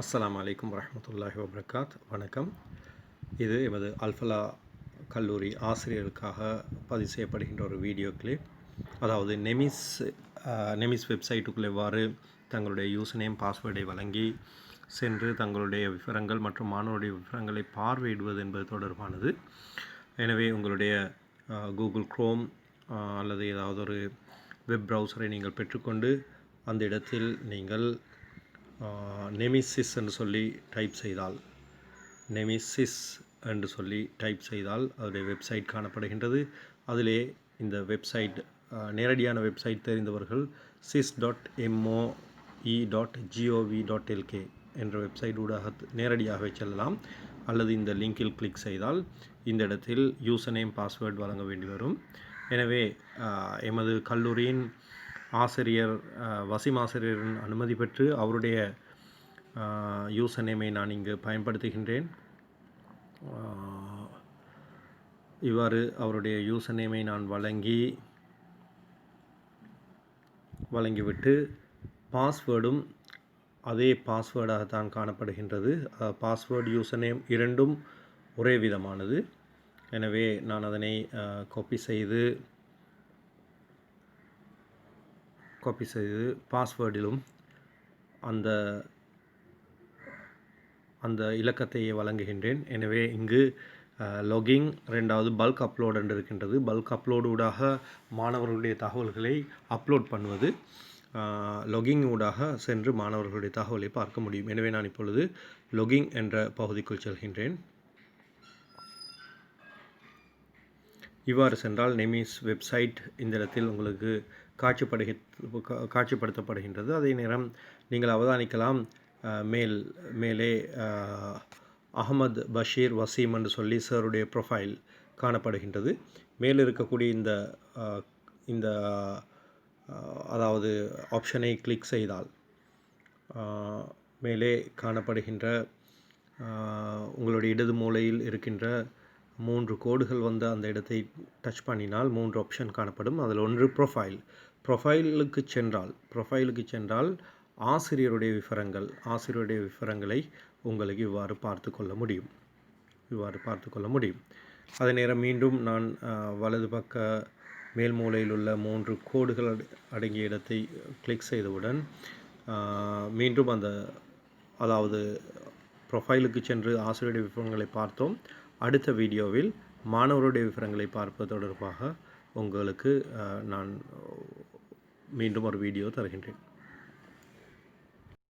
அஸ்ஸலாமு அலைக்கும் வரஹ்மத்துல்லாஹி வபரகாத். வணக்கம். இது எமது அல்ஃபலா கல்லூரி ஆசிரியர்களுக்காக பதிவு செய்யப்படுகின்ற ஒரு வீடியோ கிளிப். அதாவது நெமிஸ் வெப்சைட்டுக்குள்ளே எவ்வாறு தங்களுடைய யூசர் நேம் பாஸ்வேர்டை வழங்கி சென்று தங்களுடைய விவரங்கள் மற்றும் மாணவருடைய விவரங்களை பார்வையிடுவது என்பது தொடர்பானது. எனவே உங்களுடைய கூகுள் குரோம் அல்லது ஏதாவது ஒரு வெப் ப்ரௌசரை நீங்கள் பெற்றுக்கொண்டு அந்த இடத்தில் நீங்கள் நெமிசிஸ் என்று சொல்லி டைப் செய்தால் அதனுடைய வெப்சைட் காணப்படுகின்றது. அதிலே இந்த வெப்சைட் நேரடியான வெப்சைட் தெரிந்தவர்கள் sis.moe.gov.lk என்ற வெப்சைட் ஊடாக நேரடியாக செல்லலாம். அல்லது இந்த லிங்கில் கிளிக் செய்தால் இந்த இடத்தில் யூசர் நேம் பாஸ்வேர்டு வழங்க வேண்டி வரும். எனவே எமது கல்லூரியின் ஆசிரியர் வசீம் ஆசிரியரின் அனுமதி பெற்று அவருடைய யூசர் நேமை நான் இங்கு பயன்படுத்துகின்றேன். இவ்வாறு அவருடைய யூசர் நேமை நான் வழங்கிவிட்டு பாஸ்வேர்டும் அதே பாஸ்வேர்டாகத்தான் காணப்படுகின்றது. பாஸ்வேர்டு யூசர் நேம் இரண்டும் ஒரே விதமானது. எனவே நான் அதனை காப்பி செய்து பாஸ்வேர்டிலும் அந்த இலக்கத்தையே வழங்குகின்றேன். எனவே இங்கு லொகிங், ரெண்டாவது பல்க் அப்லோட் என்று இருக்கின்றது. பல்க் அப்லோடு ஊடாக மாணவர்களுடைய தகவல்களை அப்லோட் பண்ணுவது, லொகிங் ஊடாக சென்று மாணவர்களுடைய தகவலை பார்க்க முடியும். எனவே நான் இப்பொழுது லொகிங் என்ற பகுதிக்குள் செல்கின்றேன். இவ்வாறு சென்றால் நெமிஸ் வெப்சைட் இந்த இடத்தில் உங்களுக்கு காட்சிப்படுத்தப்படுகின்றது. அதே நேரம் நீங்கள் அவதானிக்கலாம், மேலே அஹமத் பஷீர் வசீம் என்று சொல்லி சாருடைய ப்ரொஃபைல் காணப்படுகின்றது. மேலே இருக்கக்கூடிய இந்த அதாவது ஆப்ஷனை கிளிக் செய்தால் மேலே காணப்படுகின்ற உங்களுடைய இடது மூலையில் இருக்கின்ற 3 கோடுகள் வந்து அந்த இடத்தை டச் பண்ணினால் 3 ஆப்ஷன் காணப்படும். அதில் ஒன்று ப்ரொஃபைலுக்கு சென்றால் ஆசிரியருடைய விவரங்களை உங்களுக்கு இவ்வாறு பார்த்து கொள்ள முடியும். அதே நேரம் மீண்டும் நான் வலது பக்க மேல் மூலையில் உள்ள 3 கோடுகள் அடங்கிய இடத்தை கிளிக் செய்தவுடன் மீண்டும் அதாவது ப்ரொஃபைலுக்கு சென்று ஆசிரியருடைய விவரங்களை பார்த்தோம். அடுத்த வீடியோவில் மாணவருடைய விவரங்களை பார்ப்பது தொடர்பாக உங்களுக்கு நான் மீண்டும் ஒரு வீடியோ தருகின்றேன்.